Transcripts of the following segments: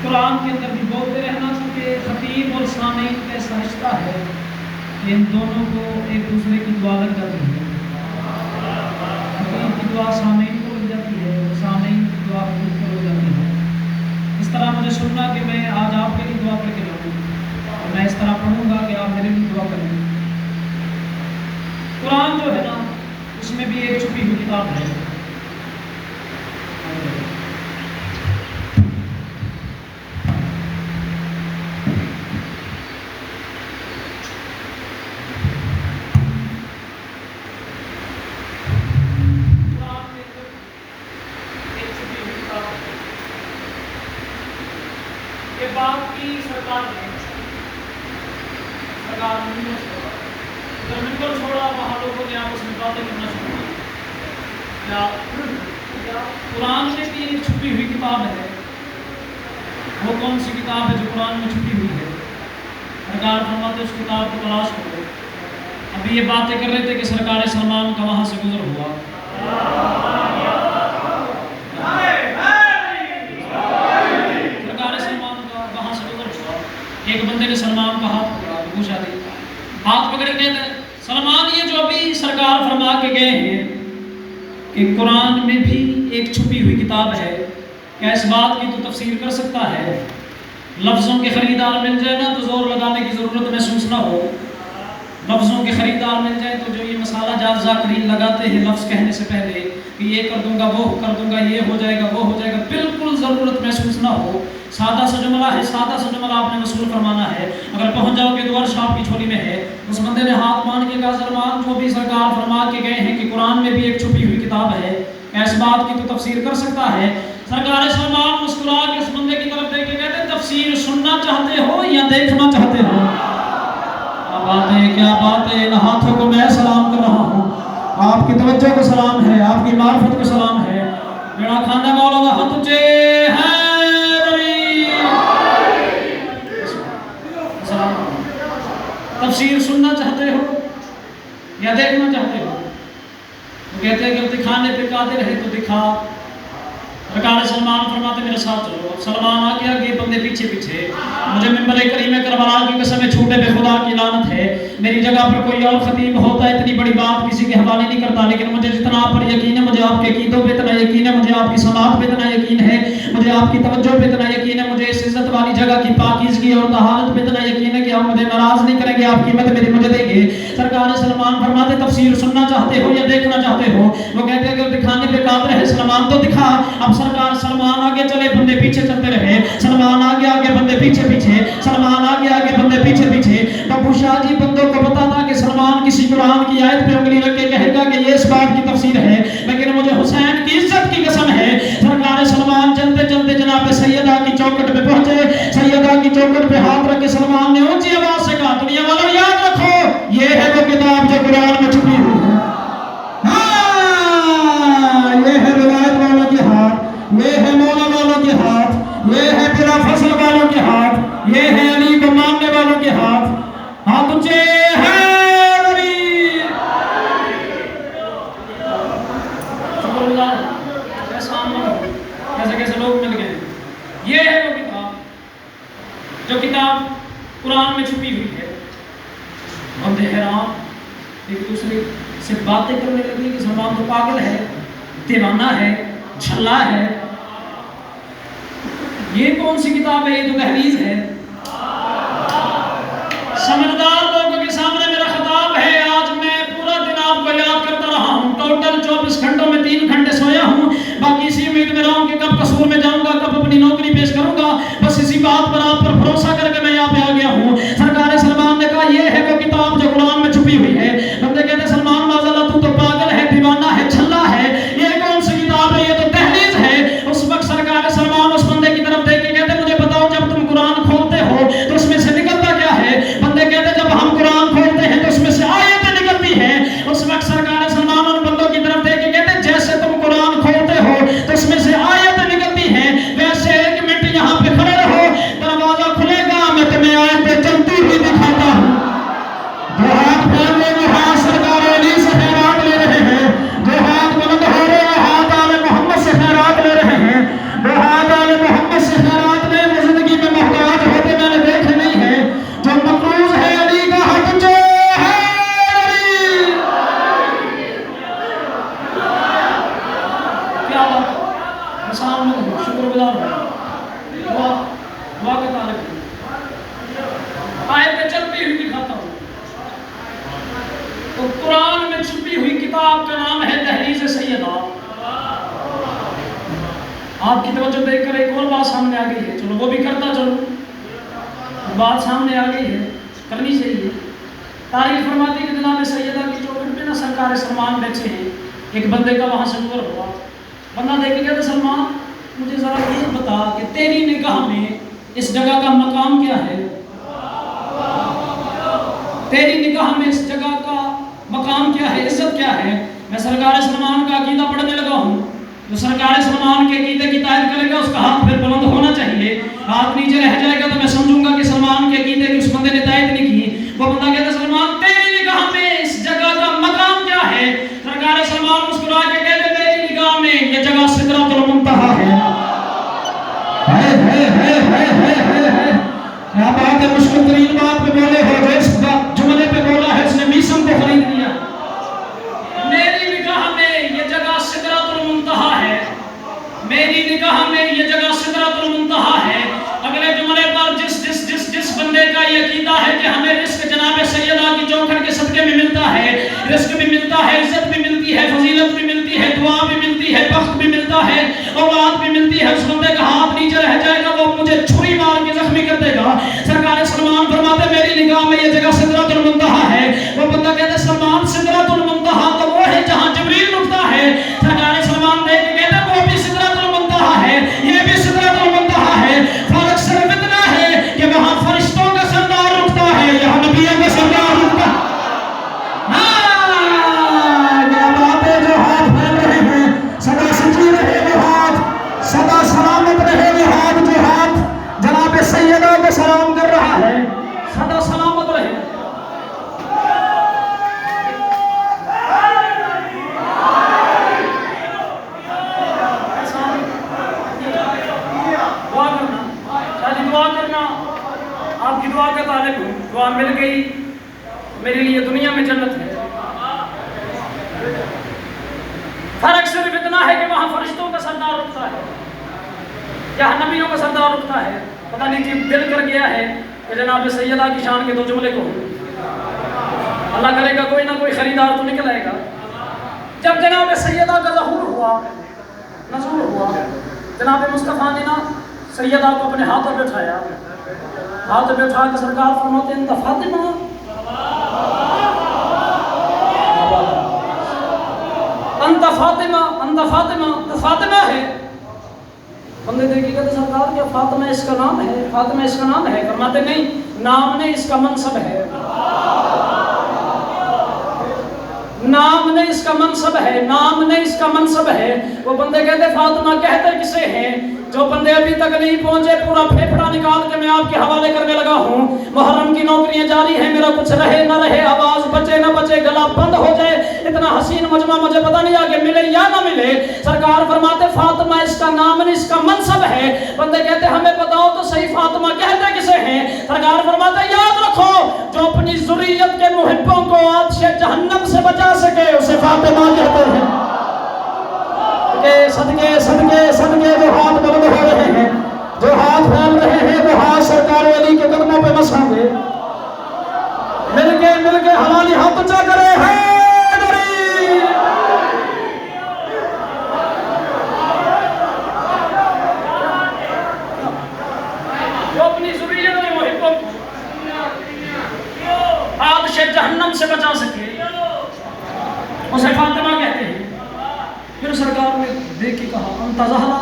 قرآن کے اندر بھی بولتے رہنا، چونکہ خطیب اور سامعین کا ایسا رشتہ ہے کہ ان دونوں کو ایک دوسرے کی دعا لگ جاتی ہے۔ خطیب کی دعا سامعین کو لگ جاتی ہے، سامعین کی دعا خطیب کو لگ جاتی ہے۔ اس طرح مجھے سننا کہ میں آج آپ کے لیے دعا کر کے لاؤں، اور میں اس طرح پڑھوں گا کہ آپ میرے لیے دعا کریں۔ قرآن جو ہے نا، اس میں بھی ایک چھپی ہوئی کتاب ہے۔ بات کی سرکار نے جب ممبر چھوڑا وہاں لوگوں نے آپس میں باتیں کرنا شروع کی۔ قرآن میں بھی ایک چھپی ہوئی کتاب ہے۔ وہ کون سی کتاب ہے جو قرآن میں چھپی ہوئی ہے؟ سرکار فرماتے اس کتاب کو تلاش کرو۔ ابھی یہ باتیں کر رہے تھے کہ سرکار سلمان کا وہاں سے گزر ہوا۔ ایک بندے نے سلمان کا ہاتھ پکڑا، پوچھا تھی ہاتھ پکڑ کے سلمان یہ جو ابھی سرکار فرما کے گئے ہیں کہ قرآن میں بھی ایک چھپی ہوئی کتاب ہے، کیا اس بات کی تو تفسیر کر سکتا ہے؟ لفظوں کے خریدار مل جائے نا تو زور لگانے کی ضرورت محسوس نہ ہو۔ لفظوں کے خریدار مل جائے تو جو یہ مسالہ جات ذاکرین لگاتے ہیں لفظ کہنے سے پہلے کہ یہ کر دوں گا، وہ کر دوں گا، یہ ہو جائے گا، وہ ہو جائے گا، بالکل ضرورت محسوس نہ ہو۔ سادہ سا جملہ ہے، سادہ سا جملہ آپ نے وصول فرمانا ہے۔ اگر پہنچ جاؤ کہ دوار شاپ کی چھولی میں ہے، اس بندے نے ہاتھ مان کے کہا سلمان جو بھی سرکار فرما کے گئے ہیں کہ قرآن میں بھی ایک چھپی ہوئی کتاب ہے، اس بات کی تو تفسیر کر سکتا ہے؟ سرکار سلمان مسکرا کے اس بندے کی طرف دیکھ کے کہتے ہیں تفسیر سننا چاہتے ہو یا دیکھنا چاہتے ہو؟ کیا بات ہے، کیا بات ہے۔ ان ہاتھوں کو میں سلام کر رہا ہوں، آپ کی توجہ کو سلام ہے، آپ کی معرفت کو سلام ہے۔ میرا خاندہ مولا دا ہاتھ اونچے ہے تفسیر سننا چاہتے ہو یا دیکھنا چاہتے ہو؟ وہ کہتے ہیں کہ دکھانے پہ قادر ہے تو دکھا۔ سرکار سلمان فرماتے میرے ساتھ چلو۔ اب سلمان آ گیا کہ بندے پیچھے پیچھے۔ مجھے ممبر کریم کربلا کی قسم چھوٹے پہ خدا کی لعنت ہے، میری جگہ پر کوئی اور خطیب ہوتا ہے اتنی بڑی بات کسی کے حوالے نہیں کرتا، لیکن مجھے جتنا آپ پر یقین ہے، مجھے آپ کے عقیدوں پہ اتنا یقین ہے، مجھے آپ کی سماعت پہ اتنا یقین ہے، مجھے آپ کی توجہ پہ اتنا یقین ہے، مجھے اس عزت والی جگہ کی پاکیزگی اور طہارت پہ اتنا یقین ہے کہ آپ مجھے ناراض نہیں کریں گے، آپ قیمت میری مجھے دیں گے۔ سرکار سلمان فرماتے تفسیر سننا چاہتے ہو یا دیکھنا چاہتے ہو؟ وہ کہتے ہیں کہ دکھانے پہ قادر ہے سلمان تو دکھا۔ اب سرکار سلمان آگے چلے، بندے پیچھے چلتے رہے۔ سلمان آگے آگے، بندے پیچھے پیچھے، سلمان آگے آگے، بندے پیچھے پیچھے۔ ابو شاہ جی بندوں کو پتا تھا کہ سلمان کسی قرآن کی آیت پہ انگلی رکھ کے کہے گا کہ یہ اس بات کی تفسیر ہے، لیکن مجھے حسین کی عزت کی قسم ہے۔ سرکار سلمان چلتے چلتے جناب سیدہ کی چوکٹ پہ پہنچے۔ سیدہ کی چوکٹ پہ ہاتھ رکھ کے سلمان نے اونچی آواز سے کہا دنیا والوں یاد رکھو یہ ہے وہ کتاب جو قرآن میں چھپی ہوئی ہے۔ ہاں یہ ہے روایت والوں کے ہاتھ، یہ ہے مولا والوں کے ہاتھ، یہ ہے بلا فصل والوں کے ہاتھ، یہ ہے علی کو ماننے والوں کے ہاتھ۔ ہاتھ اونچے ہیں علی۔ شکر اللہ، کیسا عمل، کیسے کیسے لوگ مل گئے۔ یہ ہے وہ کتاب جو کتاب قرآن میں چھپی ہوئی ہے۔ بندے حیران ایک دوسرے سے باتیں کرنے لگی کہ سلمان تو پاگل ہے، دیوانہ ہے، جھلا ہے، یہ کون سی کتاب ہے، یہ تو تحریز ہے۔ سمجھدار لوگوں کے سامنے میرا خطاب ہے، آج میں پورا دن آپ کو یاد کرتا رہا ہوں، ٹوٹل 24 گھنٹوں میں 3 گھنٹے سویا ہوں، باقی اسی امید میں رہا ہوں کہ کب قصور میں جاؤں گا، کب اپنی نوکری پیش کروں گا، بس اسی بات پر آپ پر بھروسہ کر کے میں یہاں پہ آ گیا ہوں۔ سرکار سلمان نے کہا یہ ہے وہ کتاب جو قرآن میں چھپی ہوئی ہے۔ بندے کہتے ہیں سلمان معذاللہ تو پاگل ہے، دیوانہ ہے، چھلا ہے، یہ کون سی کتاب ہے، یہ تو تحریز ہے۔ اس وقت سرکار سلمان اس بندے کی طرف دیکھ کے کہتے مجھے بتاؤ جب تم قرآن کھولتے ہو تو اس میں سے نکلتا کیا ہے؟ بندے کہتے جب ہم قرآن کھولتے ہیں تو اس میں سے آیتیں نکلتی ہیں۔ اس وقت سرکار سلمان ان بندوں کی طرف دیکھ کے کہتے جیسے تم قرآن کھولتے ہو تو اس میں سے آیتیں نکلتی ہیں، ویسے 1 منٹ یہاں پہ کھڑے رہو، دروازہ سلام میں ہوں، شکر گزار ہوں، دعا کے طالب ہوں، آیتیں چلتی ہوئی دکھاتا ہوں۔ تو قرآن میں چھپی ہوئی کتاب کا نام ہے دہلیز سیدہ۔ آپ کی توجہ دیکھ کر ایک اور بات سامنے آ گئی ہے، چلو وہ بھی کرتا چلو، بات سامنے آ گئی ہے، کرنی چاہیے۔ تاریخ فرماتی ہے کہ جناب سیدہ کی چوکھٹ پہ نا سرکار سلمان بیٹھے ہیں، ایک بندے کا وہاں سے گزر ہوا، بندہ دیکھ گیا تو سلمان مجھے ذرا یہ بتا کہ تیری نگاہ میں اس جگہ کا مقام کیا ہے؟ تیری نگاہ میں اس جگہ کا مقام کیا ہے، عزت کیا ہے؟ میں سرکار سلمان کا عقیدہ پڑھنے لگا ہوں، جو سرکار سلمان کے عقیدے کی تائید کرے گا اس کا ہاتھ پھر بلند ہونا چاہیے، ہاتھ نیچے رہ جائے گا تو میں سمجھوں گا کہ سلمان کے عقیدے کی اس بندے نے تائید نہیں کی۔ وہ بندہ کہتا ہے سلمان تیری نگاہ میں اس جگہ کا مقام کیا ہے؟ سرکار سلمان مسکرا کے کہتے میری نگاہ میں یہ جگہ سدرۃ المنتہا ہے۔ کیا بات ہے، مشکل ترین بات پہ بولے ہو، جو اس جملے پہ بولا ہے اس نے میسم کو خرید لیا۔ میری نگاہ میں یہ جگہ سدرۃ المنتہا ہے، میری نگاہ میں یہ جگہ سدرۃ المنتہا ہے۔ اگلے جملے پر جس بندے کا یہ عقیدہ ہے کہ ہمیں رزق جناب سیدہ کی چوکھٹ کے صدقے میں ملتا ہے، رزق بھی ملتا ہے، عزت بھی ملتی ہے، فضیلت بھی ملتی ہے، دعا بھی ملتی ہے، بخت بھی ملتا ہے، اولاد بھی ملتی ہے، اس بندے کا ہاتھ نیچے رہ جائے گا وہ مجھے چھری مار کے زخمی کر دے گا۔ سرکار سلمان فرماتے میری نگاہ میں یہ جگہ سدرۃ المنتہا ہے۔ وہ بندہ کہتے سلمان سدرۃ المنتہا تو وہ ہے جہاں جبریل رکتا ہے۔ سرکار سلمان دیکھ کے کہتے وہ بھی سدرۃ المنتہا ہے، یہ بھی سدرۃ المنتہا ہے، فرق صرف اتنا ہے کہ وہاں فرشتوں کا سردار رکتا ہے، یہاں نبیوں کا سردار رکتا ہے۔ یہ باتیں جو ہاتھ پھیل رہے ہیں سدا سچی رہے وہ ہاتھ، سدا سلامت رہے وہ ہاتھ، جو ہاتھ جناب سیدہ کو سلام کر رہا ہے سدا سلامت رہے۔ دعا کرنا آپ کی دعا کا طالب ہوں، دعا مل گئی میرے لیے دنیا میں جنت ہے۔ فرق صرف اتنا ہے کہ وہاں فرشتوں کا سردار رکتا ہے، یہاں نبیوں کا سردار رکتا ہے۔ پتہ نہیں کہ دل کر گیا ہے کہ جناب سیدہ کی شان کے دو جملے کو اللہ کرے گا کوئی نہ کوئی خریدار تو نکل آئے گا۔ جب جناب سیدہ کا ظہور ہوا، نزول ہوا، جناب مصطفیٰ نے نا سیدہ کو اپنے ہاتھ پہ اٹھایا، ہاتھ پہ اٹھا کے سرکار فرماتے ہیں انت فاطمہ، انت فاطمہ، انت فاطمہ، تو فاطمہ ہے۔ بندے دیکھیں کہتے سرکار کیا فاطمہ اس کا نام ہے؟ فاطمہ اس کا نام ہے؟ فرماتے نہیں، نام نہیں اس کا منصب ہے، نام نہیں اس کا منصب ہے، نام نہیں اس کا منصب ہے۔ وہ بندے کہتے فاطمہ کہتے کسے ہیں؟ جو بندے ابھی تک نہیں پہنچے پورا پھیپھڑا نکال کے میں آپ کے حوالے کرنے لگا ہوں۔ محرم کی نوکریاں جاری ہیں، میرا کچھ رہے نہ رہے، آواز بچے نہ بچے، گلا بند ہو جائے، اتنا حسین مجمع مجھے پتہ نہیں آگے ملے یا نہ ملے، سرکار فرماتے فاطمہ اس کا نام نہیں اس کا منصب ہے۔ بندے کہتے ہمیں بتاؤ تو صحیح فاطمہ کہتے کسے ہیں؟ سرکار فرماتے یاد رکھو جو اپنی ذریت کے محبوں کو آتش جہنم سے بچا سکے اسے فاطمہ کہتے ہیں۔ صدقے صدقے صدقے جو ہاتھ بلند ہو رہے ہیں، جو ہاتھ پھیل رہے ہیں، وہ ہاتھ سرکار علی کے قدموں پہ مسیں گے، مل کے حوالی ہاتھ اونچا کرے حیدری۔ جو اپنی ذریت کے محبوں کو آتش جہنم سے بچا سکے اسے فاطمہ کہتے ہیں۔ پھر سرکار نے دیکھ کے کہا انت زہرا،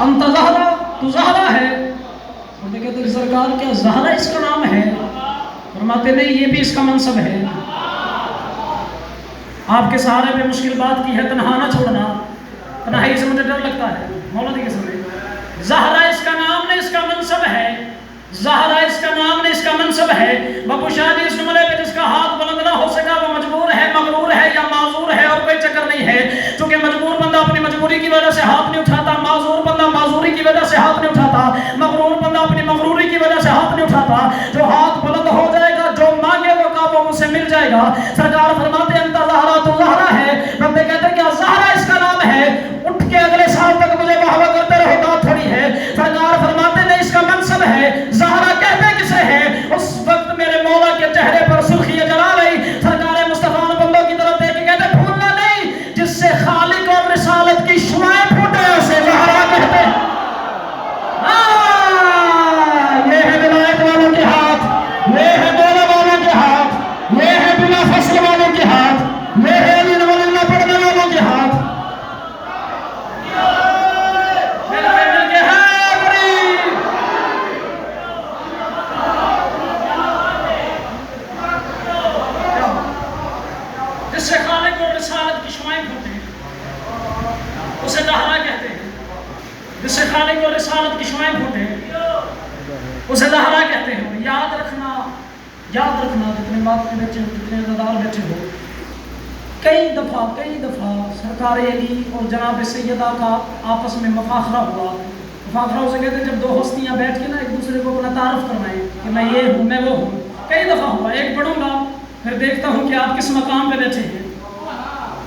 انت زہرا، تو زہرا ہے۔ انہوں نے کہتے ہیں سرکار کیا زہرا اس کا نام ہے؟ فرماتے نہیں یہ بھی اس کا منصب ہے۔ آپ کے سہارے پہ مشکل بات کی ہے تنہا نہ چھوڑنا، تنہائی سے مجھے ڈر لگتا ہے، مولا دیکھے سمجھے، زہرا اس کا نام نہیں اس کا منصب ہے، زہرا اس کا نام نہیں اس کا منصب ہے۔ بابو شادی اس جملے پہ جس کا ہاتھ بلند نہ ہو سکا وہ مجبور ہے، مغرور ہے یا معذور ہے، اور کوئی چکر نہیں ہے، چونکہ مجبور بندہ اپنی مجبوری کی وجہ سے ہاتھ نہیں اٹھاتا، معذور بندہ معذوری کی وجہ سے ہاتھ نہیں اٹھاتا، مغرور بندہ اپنی مغروری کی وجہ سے ہاتھ نہیں اٹھاتا۔ جو ہاتھ بلند ہو جائے گا، جو مانگے وہ کعبوں مجھ سے مل جائے گا۔ سرکار فرماتے ہیں انت زہرا، تو زہرا ہے۔ بندے کہتے ہیں کیا زہرا اس کا نام ہے؟ اٹھ کے اگلے سال جس سے خالق اور رسالت کی شعائیں پھوٹے، اسے زہرا کہتے ہیں۔ یاد رکھنا جتنے بات میں بیٹھے ہو، جتنے عزادار بیٹھے ہو، کئی دفعہ سرکار علی اور جناب سیدہ کا آپس میں مفاخرہ ہوا۔ مفاخرہ اسے کہتے ہیں جب دو ہستیاں بیٹھ کے نا ایک دوسرے کو اپنا تعارف کروائیں کہ میں یہ ہوں، میں وہ ہوں۔ کئی دفعہ ہوا، ایک پڑھوں گا پھر دیکھتا ہوں کہ آپ کس مقام پہ بیٹھے ہیں۔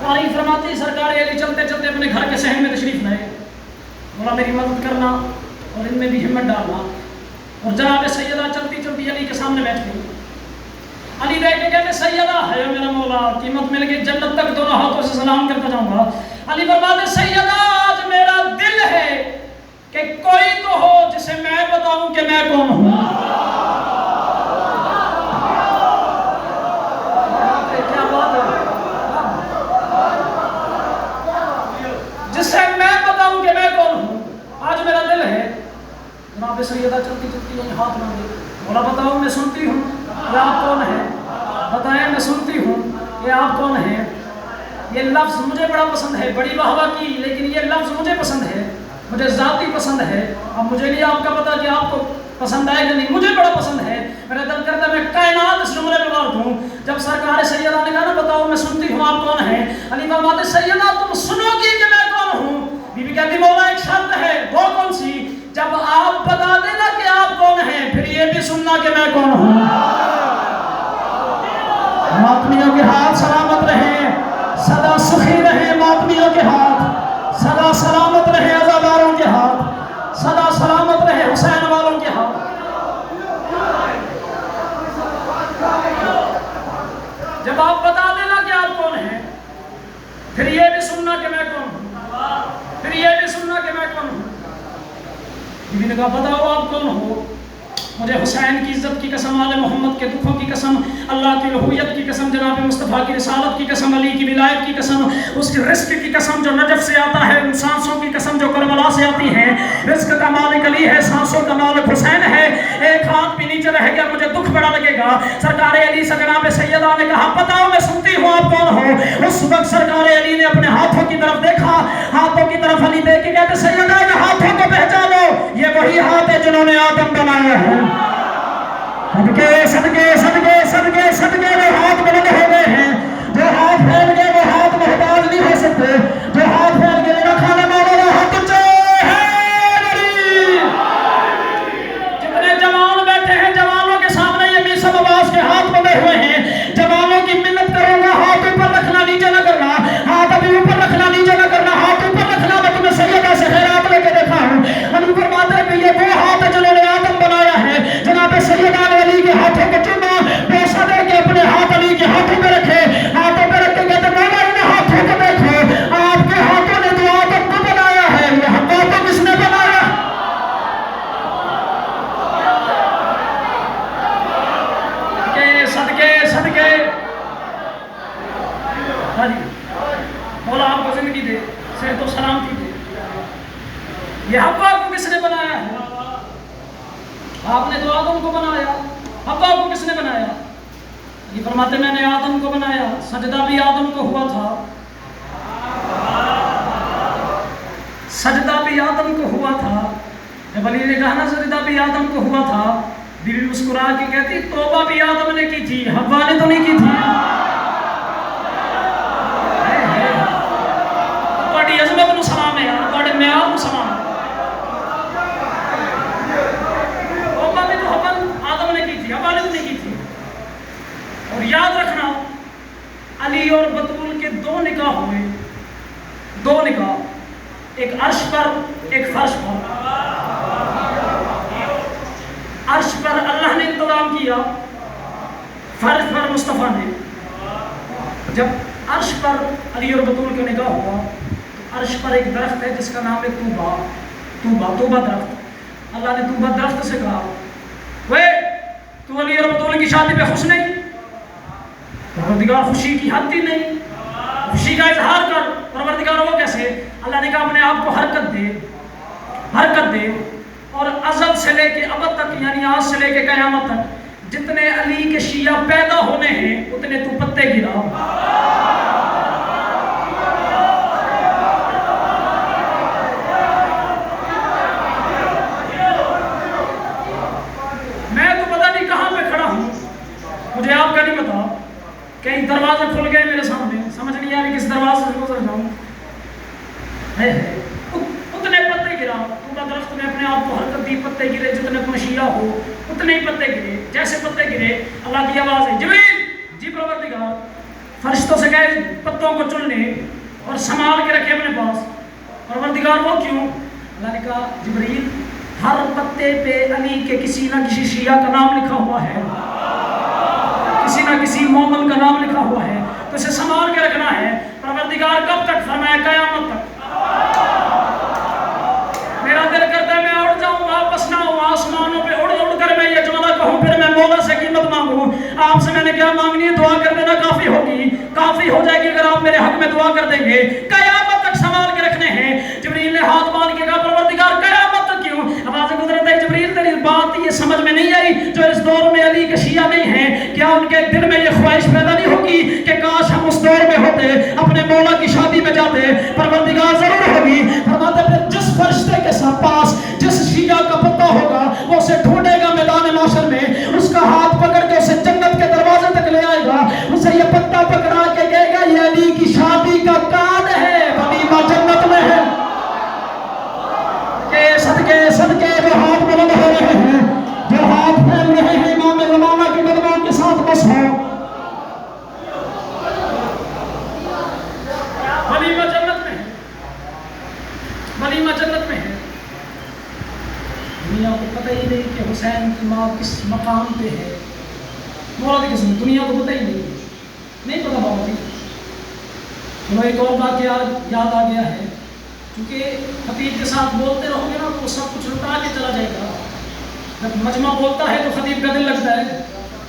قاری فرماتی سرکار علی چلتے چلتے اپنے گھر کے صحن میں تشریف لائے، بولا میری مدد کرنا اور ان میں بھی ہمت ڈالنا، اور جناب سیدہ چلتی چلتی علی کے سامنے بیٹھ گئی۔ علی دیکھ کے کہتے سیدہ ہے میرا مولا، قیمت مل گئی، جنت تک دونوں ہاتھوں سے سلام کرتا جاؤں گا۔ علی فرماتے سیدہ آج میرا دل ہے کہ کوئی تو ہو جسے میں بتاؤں کہ میں کون ہوں۔ کیا بات ہے، جسے میں بتاؤں کہ میں کون ہوں، آج میرا دل ہے۔ جناب سیدہ چلتی چلتی یہیں ہاتھ مانگے، بولا بتاؤ میں سنتی ہوں یہ آپ کون ہیں، بتائیں میں سنتی ہوں یہ آپ کون ہیں۔ یہ لفظ مجھے بڑا پسند ہے، بڑی واہ واہ کی، لیکن یہ لفظ مجھے پسند ہے، مجھے ذاتی پسند ہے۔ اب مجھے نہیں آپ کا پتا کہ آپ کو پسند آئے کہ نہیں، مجھے بڑا پسند ہے، میرا دل کرتا ہے میں کائنات اس جملے میں مار دوں۔ جب سرکار سیدہ نے کہا نا بتاؤ میں سنتی ہوں آپ کون ہیں، علی فرماتے سیدہ تم سنو گی کہ میں کون ہوں۔ بی بی کہتی مولا ایک شرط ہے، وہ کون سی؟ جب آپ بتا دینا کہ آپ کون ہیں پھر یہ بھی سننا کہ میں کون ہوں۔ ماتمیوں کے ہاتھ سلامت رہیں، سدا سخی رہیں ماتمیوں کے ہاتھ، سدا سلامت رہیں عزاداروں کے ہاتھ، سدا سلامت رہیں حسین والوں کے ہاتھ۔ جب آپ بتا دینا کہ آپ کون ہیں پھر یہ بھی سننا کہ میں کون ہوں، پھر یہ بھی سننا کہ میں کون ہوں۔ بیوی نے کہا بتاؤ آپ کون ہو؟ مجھے حسین کی عزت کی قسم، آل محمد کے دکھوں کی قسم، اللہ کی رحویت کی قسم، جناب مصطفیٰ کی رسالت کی قسم، علی کی ولایت کی قسم، اس کے رزق کی قسم جو نجف سے آتا ہے، ان سانسوں کی قسم جو کربلا سے آتی ہیں۔ رزق کا مالک علی ہے، سانسوں کا مالک حسین ہے۔ ایک ہاتھ بھی نیچے رہ گیا مجھے دکھ بڑا لگے گا۔ سرکار علی سے جناب سیدہ نے کہا بتاؤ میں سنتی ہوں آپ کون ہو۔ اس وقت سرکار علی نے اپنے ہاتھوں کی طرف دیکھا، ہاتھوں کی طرف علی دیکھ کے کہتے سیدہ یہ ہاتھوں کو پہچانو، یہ وہی ہاتھ ہے جنہوں نے آدم بنایا ہے۔ صدقے صدقے صدقے صدقے صدقے وہ ہاتھ بلند ہو گئے ہیں، جو ہاتھ پھیل گئے وہ ہاتھ محتاج نہیں ہو سکتے، جو ہاتھ پھیل گئے میرا کھانے والا وہ ہاتھ اونچے ہیں۔ جتنے جوان بیٹھے ہیں جوانوں کے سامنے یہ میثم عباس کے ہاتھ بندے ہوئے ہیں، جوانوں کی منت کروں گا ہاتھ اوپر رکھنا نیچے نہ کرنا، ہاتھ ابھی اوپر رکھنا نیچے نہ کرنا، ہاتھ اوپر رکھنا۔ میں تمہیں سیدہ سے خیرات لے کے دیکھا ہوں، علی فرماتے ہیں کہ یہ وہ ہاتھ ہے جنہوں نے آدم بنایا ہے۔ جناب سیدہ نے علی کے ہاتھوں کو چوما، پیسہ دے کے اپنے ہاتھ علی کے ہاتھوں پہ رکھے، ہاتھوں پہ رکھ کے کہتے مولا ان ہاتھوں کو دیکھو، آپ کے ہاتھوں نے جو آدم کو بنایا ہے یہ ہم کو کس نے بنایا؟ صدقے صدقے ہاں جی مولا آپ کو زندگی دے، صحت و سلامتی دے۔ یہ حوا کو کس نے بنایا ہے؟ آپ نے تو آدم کو بنایا، حوا کو کس نے بنایا؟ یہ فرماتے میں نے آدم کو بنایا، سجدہ بھی آدم کو ہوا تھا، سجدہ بھی آدم کو ہوا تھا۔ جب علی نے کہا نا سجدہ بھی آدم کو ہوا تھا، بیوی مسکرا کے کہتی توبہ بھی آدم نے کی تھی، حوا نے تو نہیں کی تھی۔ بڑی عظمت نو سلام ہے یار، بڑے معیار نو سلام ہے۔ توبہ بھی تو آدم نے کی تھی، حوا نے تو نہیں کی تھی۔ اور یاد رکھنا علی اور بطول کے دو نکاح ہوئے، دو نکاح، ایک عرش پر ایک فرش پر۔ عرش پر اللہ نے انتظام کیا، فرش پر مصطفیٰ نے۔ جب عرش پر علی اور بطول کا نکاح ہوا تو عرش پر ایک درخت ہے جس کا نام ہے طوبہ، طوبہ طوبہ درخت۔ اللہ نے طوبہ درخت سے کہا وہ تو علی اور بطول کی شادی پہ خوش نہیں؟ پروردگار خوشی کی حد ہی نہیں، خوشی کا اظہار کر۔ پروردگار وہ کیسے؟ اللہ نے کہا اپنے آپ کو حرکت دے، حرکت دے، اور ازل سے لے کے ابد تک یعنی آج سے لے کے قیامت تک جتنے علی کے شیعہ پیدا ہونے ہیں اتنے تو پتے گرا۔ ہو اتنے ہی پتے گرے، جیسے پتے گرے اللہ کی آواز ہے جبریل جی پروردگار فرشتوں سے کہے پتوں کو چن لے اور سنبھال کے رکھے اپنے پاس۔ پروردگار وہ کیوں؟ اللہ نے کہا جبریل ہر پتے پہ علی کے کسی نہ کسی شیعہ کا نام لکھا ہوا ہے، کسی نہ کسی مومن کا نام لکھا ہوا ہے، تو اسے سنبھال کے رکھنا ہے۔ پروردگار کب تک؟ فرمایا قیامت تک۔ میرا دل کرتا ہے میں اڑ جاؤں، واپس نہ ہوں، آسمانوں پہ اڑ کر میں یہ جملہ کہوں، پھر میں مولا سے قیمت مانگوں۔ آپ سے میں نے کیا مانگنی ہے؟ دعا کر دینا کافی ہوگی، کافی ہو جائے گی اگر آپ میرے حق میں دعا کر دیں گے۔ قیامت تک سنبھال کے رکھنے ہیں۔ جبریل نے ہاتھ باندھ کے کہا پروردگار قیامت تک کیوں؟ آواز گزرت ہے جبریل تیری بات یہ سمجھ میں نہیں آئی، جو اس دور میں علی کے شیعہ نہیں ہیں، کیا ان کے دل میں یہ خواہش پیدا نہیں ہوگی کہ کاش ہم اس دور میں ہوتے، اپنے مولا کی شادی میں جاتے؟ پروردگار ضرور ہوگی۔ فرماتے پھر جس فرشتے کے پاس جس شیعہ کا پتہ ہوگا وہ اسے ڈھونڈے گا میدان محشر میں، اس کا ہاتھ پکڑ کے اسے جنت کے دروازے تک لے آئے گا، اسے یہ پتہ پکڑا کے کہے گا یہ علی کی شادی کا کارڈ ہے، ولیمہ جنت میں ہے۔ کہ صدقے صدقے جو ہاتھ بلند ہو رہے ہیں، جو ہاتھ پھیل رہے ہیں امام زمانہ کے قدموں کے ساتھ بس ہو، ولیمہ جنت میں ہے، ولیمہ جنت میں ہے۔ دنیا کو پتہ ہی نہیں کہ حسین کی ماں کس مقام پہ ہے، مولا کی قسم دنیا کو پتہ ہی نہیں پتہ بابا جی۔ چلو ایک اور بات یاد آ گیا ہے، کیونکہ خطیب کے ساتھ بولتے رہو گے نا تو سب کچھ لٹا کے چلا جائے گا۔ جب مجمع بولتا ہے تو خطیب کا دل لگتا ہے،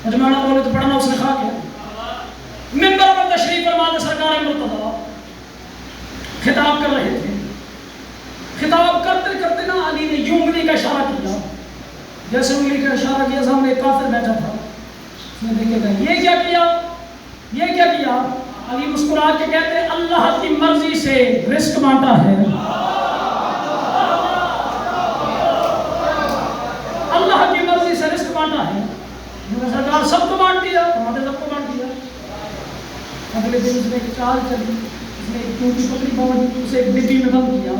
مجمع نہ بولے تو پڑھنا اس نے کھا گیا۔ منبر پر تشریف فرما کے سرکار مرتضیٰ خطاب کر رہے تھے، خطاب کرتے کرتے نا علی نے یوں انگلی کا اشارہ کیا، جیسے انگلی کا اشارہ کیا سامنے ایک کافر بیٹھا تھا، اس نے دیکھے گا یہ کیا کیا، یہ کیا کیا؟ علی مسکرا کے کہتے ہیں اللہ کی مرضی سے رزق بانٹا ہے، اللہ کی مرضی سے رزق بانٹا ہے۔ سرکار سب کو بانٹ دیا، ہمارے سب کو بانٹ دیا۔ اگلے دن اس نے ایک چال چلی، اس نے ایک چونٹی پکڑی باندھی، اسے ایک ڈبی میں بند کیا،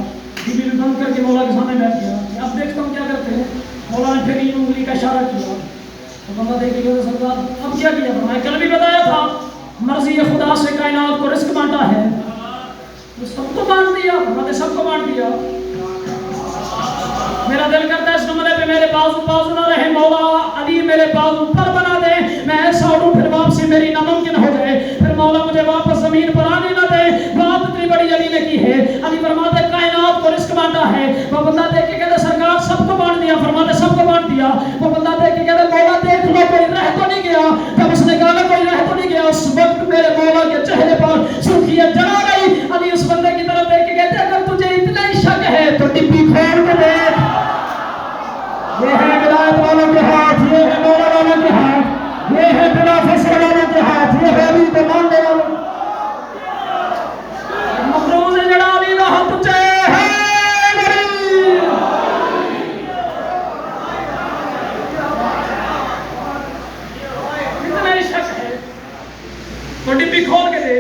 ڈبی میں بند کر کے مولا کے سامنے بیٹھ گیا۔ اب دیکھتا ہوں کیا کرتے ہیں۔ مولا نے پھر یہ انگلی کا اشارہ کیا، تو بندہ دیکھ کے سرکار اب کیا کیا؟ میں کل بھی بتایا تھا مرضی خدا سے کائنات کو رزق بانٹا ہے، تو سب کو بانٹ دیا، ہمارے سب کو بانٹ دیا۔ میرا دل کرتا ہے اس نمبر پہ میرے بازو نہ رہے، مولا علی میرے بازو پر بنا دے، میں ایسا اڑوں پھر واپسی میری ناممکن ہو جائے، پھر مولا مجھے واپس زمین پر آنے نہ دے۔ بات اتنی بڑی علی نے کی ہے، علی فرماتے کائنات کو رزق بانٹا ہے۔ وہ بندہ دیکھ کے کہتے سرکار سب کو بانٹ دیا، فرماتے سب کو بانٹ دیا۔ وہ بندہ دیکھ کے کہتے مولا دیکھ لو کوئی رہ تو نہیں گیا؟ جب اس نے کہا کوئی رہ تو نہیں گیا، اس وقت میرے مولا کے چہرے پر سرخیت جلا گئی۔ علی اس بندے کی طرف دیکھ کے کہتے اگر تجھے اتنا ہی شک ہے تو ڈبی کھول کے دیکھ، یہ ہے ولایت والوں کے ہاتھ، یہ ہے مولا والوں کے ہاتھ، یہ ہے بلا فصل والوں کے ہاتھ، یہ ہے علی کو ماننے والوں۔ مفروض جڑا علی دا ہاتھ اچے ہے علی، اتنا ہی شک ہے تو ڈبی کھول کے دے،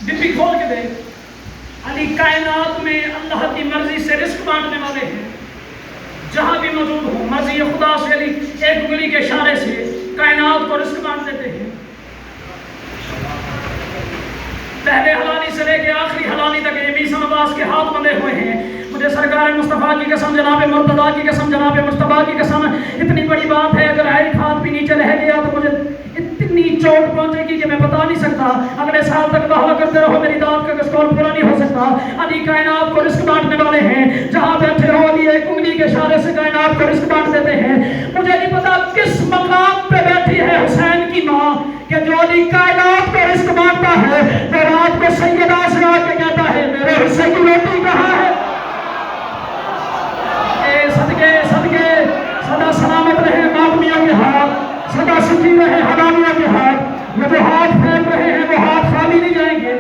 ڈبی کھول کے دے۔ علی کائنات میں اللہ کی مرضی سے رزق بانٹنے والے ہیں، جہاں بھی موجود ہوں مرضی خدا سے علی ایک انگلی کے اشارے سے کائنات کو رزق بانٹ دیتے ہیں۔ پہلے حلالی سے لے کے آخری حلالی تک میثم عباس کے ہاتھ بندھے ہوئے ہیں۔ مجھے سرکار مصطفیٰ کی قسم، جناب مرتضیٰ کی قسم، جناب مصطفیٰ کی قسم، اتنی بڑی بات ہے اگر ایک ہاتھ بھی نیچے رہ گیا تو مجھے اتنی چوٹ پہنچے گی کہ میں بتا نہیں سکتا۔ اگلے سال تک دعویٰ کرتے رہو میری دعوت کا قول پورا نہیں ہو سکتا۔ علی کائنات کو رزق بانٹنے والے ہیں، جہاں بیٹھے ہو علی ایک انگلی کے اشارے سے کائنات کو رزق بانٹ دیتے ہیں۔ مجھے نہیں پتا کس مقام پہ بیٹھی ہے حسین کی ماں کہ جو علی کائنات کو رزق بانٹتا ہے، وہ رات کو سیدہ اسرا کے کہتا ہے میرے حصے کی روٹی کہاں ہے؟ صدقے صدقے سدا سلامت رہے ماتمیوں کے ہاتھ، سدا سچی رہے حلامیوں کے ہاتھ، وہ جو ہاتھ پھیل رہے ہیں وہ ہاتھ خالی نہیں جائیں گے۔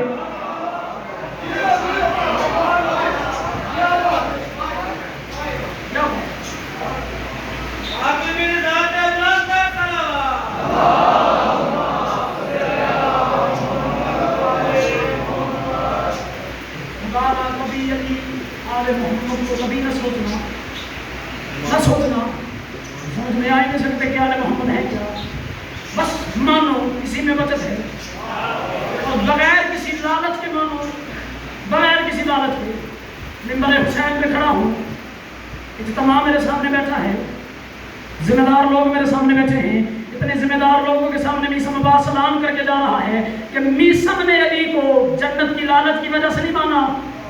محمد کو کبھی نہ سوچنا سمجھ میں آ ہی نہیں سکتے کہ آل محمد ہے کیا. بس مانو اسی میں بچت ہے، اور بغیر کسی لالچ کے مانو، بغیر کسی لالچ کے. منبر حسین پہ کھڑا ہوں، اجتماع میرے سامنے بیٹھا ہے، ذمہ دار لوگ میرے سامنے بیٹھے ہیں. اتنے ذمہ دار لوگوں کے سامنے میثم عباس سلام کر کے جا رہا ہے کہ میثم نے علی کو جنت کی لالچ کی وجہ سے نہیں مانا.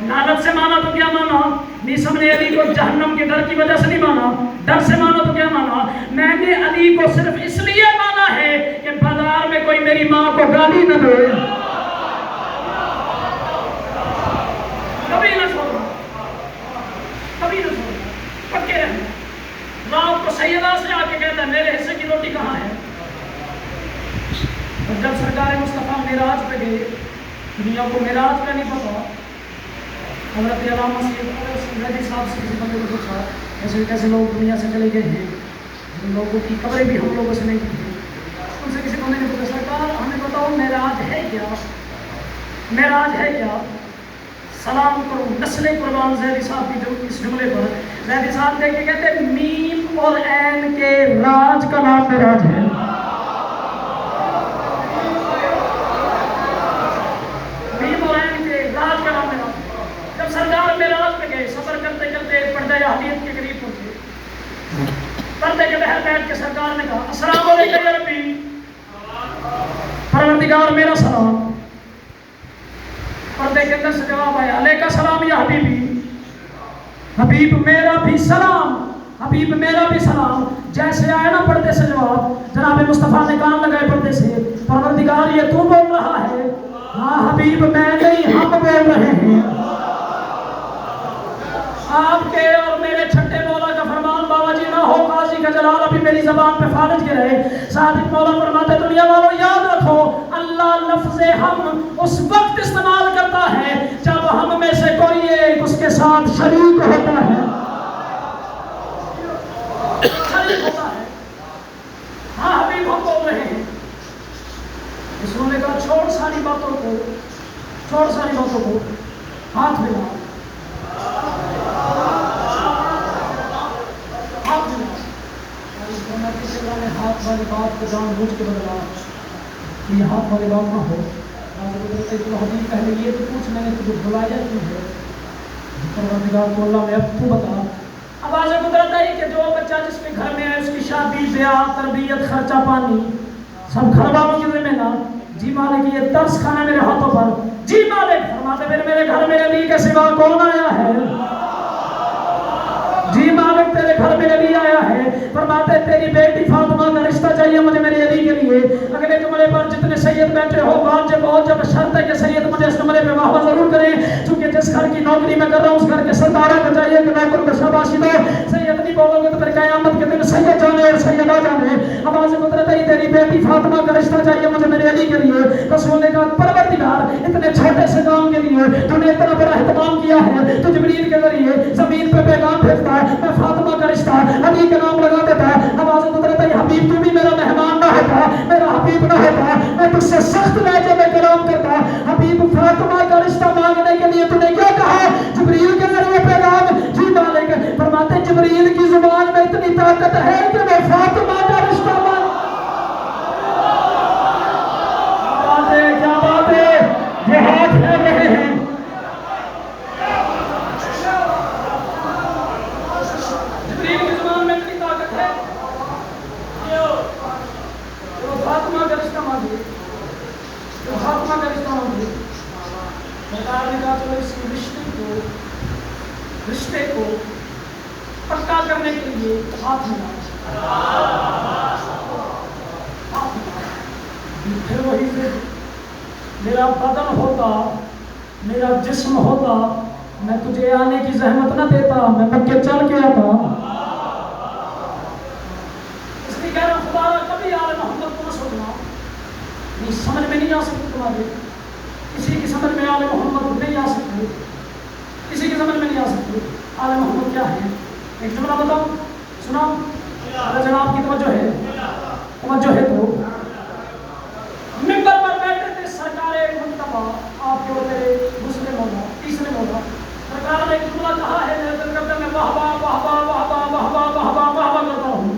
لالچ سے مانا تو کیا مانا؟ میثم نے علی کو جہنم کے ڈر کی وجہ سے نہیں مانا. ڈر سے مانا تو کیا مانا؟ میں نے علی کو صرف اس لیے مانا ہے کہ بازار میں کوئی میری ماں کو گالی نہ دے. کبھی نہ چھوڑنا، کبھی نہ چھوڑنا، پکے رہنا. رات کو سیدہ سے آ کے کہتا ہے میرے حصے کی روٹی کہاں ہے؟ اور جب سرکار مصطفیٰ معراج پہ گئے، دنیا کو معراج کا نہیں پتا. حضرت علامہ سید صاحب سے کسی بندے کو پوچھا ایسے کیسے لوگ دنیا سے چلے گئے ہیں جن لوگوں کی قبریں بھی ہم لوگوں سے نہیں کی تھی. ان سے کسی بندے نے پوچھا سرکار ہمیں بتاؤ معراج ہے کیا؟ معراج ہے کیا؟ سلام کرو نسل قربان زیدی صاحب کی جو اس جملے پر زیدی صاحب دیکھ کے کہتے ہیں میم اور عین کے راج کا نام معراج ہے. میم اور عین کے راج کا نام معراج. جب سرکار معراج پہ گئے سفر کرتے کرتے پردہ احدیت کے قریب پہنچے، پردے کے بہر بیٹھ کے سرکار نے کہا السلام علیکم یا ربی، پروردگار میرا سلام. پردے کے اندر سے جواب آیا علیکہ السلام یا حبیبی، حبیب میرا بھی سلام، حبیب میرا بھی سلام. جیسے آیا نا پردے سے جواب، جناب مصطفیٰ نے کان لگائے پردے سے، پروردگار یہ تو بول رہا ہے؟ ہاں حبیب میں نہیں ہم بول رہے ہیں. آپ کے اور میرے چھٹے مولا کا فرمان بابا جی نہ ہو قاضی کا جلال ابھی میری زبان پہ فارج کے رہے. صادق مولا فرماتے دنیا والوں یاد رکھو اللہ لفظ ہم اس وقت استعمال کرتا ہے جب ہم میں سے کوئی ایک اس کے ساتھ شریک ہوتا ہے. شریک ہوتا ہے. ہاں حبیب ہم بول رہے ہیں. اس نے کہا چھوڑ ساری باتوں کو، چھوڑ ساری باتوں کو، ہاتھ ملا. ہاتھ والی بات کو جان بوجھ کے بدلا کہ یہ ہاتھ والی بات نہ ہو. حبیب پہلے یہ تو پوچھ میں نے تجھے بلایا کیوں ہے؟ پروردگار کو اللہ میں اب تو بتا. اب آج قدرت ہے کہ جو بچہ جس کے گھر میں ہے اس کی شادی بیاہ تربیت خرچہ پانی سب گھر والوں کی ذمہ دار. جی مالک یہ ترس کھانا میرے ہاتھوں پر. جی مالک فرماتے میرے گھر میں نبی کے سوا کون آیا ہے؟ جی مالک تیرے گھر میں نبی آیا ہے. فرماتے تیری بیٹی فاطمہ کا رشتہ چاہیے مجھے میرے علی کے لیے. اگلے جملے پر جتنے سید بیٹھے ہو واجب بہت جب شرط ہے کہ سید مجھے اس جملے پہ واہ ضرور کریں چونکہ جس گھر کی نوکری میں کر رہا ہوں اس گھر کے سرداروں کو چاہیے کہ نوکر کو شاباشی دو. سید نہیں بولو گے تو پھر قیامت کے دن سید جانے اور سید آ جانے. آواز قدرت ہے تیری بیٹی فاطمہ کا رشتہ چاہیے مجھے میرے علی کے لیے. رسول نے کہا پروردگار اتنے چھوٹے سے کام کے لیے تو نے اتنا بڑا اہتمام کیا ہے تو جبریل کے ذریعے زمین پہ پیغام بھیجتا ہے میں فاطمہ کا رشتہ علی کا نام لگا دیتا ہے. آواز قدرت ہے حبیب تو بھی میرا مہمان نہ ہوتا، میرا حبیب نہ ہوتا، میں تجھ سے سخت لہجے میں کلام کرتا. حبیب فاطمہ کا رشتہ مانگنے کے لیے تو نے کیا کہا؟ جبریل کے ذریعے پیغام. جی مالک فرماتے جبریل کی زبان میں اتنی طاقت ہے کہ میں فاطمہ کا رشتہ مانگ. کیا بات ہے یہ ہاتھ پھیر رہے ہیں. جبریل کی زبان میں اتنی طاقت ہے جو فاطمہ کا رشتہ مانگے، جو فاطمہ کا رشتہ مانگے. سرکار نے کہا چلو اس رشتے کو پکا کرنے کے لیے ہاتھ ملا. پھر وہی سے میرا بدن ہوتا، میرا جسم ہوتا، میں تجھے آنے کی زحمت نہ دیتا، میں مکے چل کے آتا. اس لیے کہہ رہا ہوں خدا کبھی آل محمد کو نہ سوچنا، نہیں سمجھ میں نہیں آ سکتی تمہارے. کسی کی سمجھ میں آل محمد نہیں آ سکتی، کسی کی سمجھ میں نہیں آ سکتی. آل محمد کیا ہے؟ ایک جملہ بتاؤں سناؤ اگر جناب کی توجہ ہے تو ممبر پر بیٹھے تھے سرکار منتبہ آپ کے اور میرے دوسرے مولا تیسرے مولا. سرکار نے ایک جملہ کہا ہے میرے دل کرتے میں واہ واہ واہ واہ واہ واہ واہ واہ واہ واہ واہ کرتا ہوں.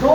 2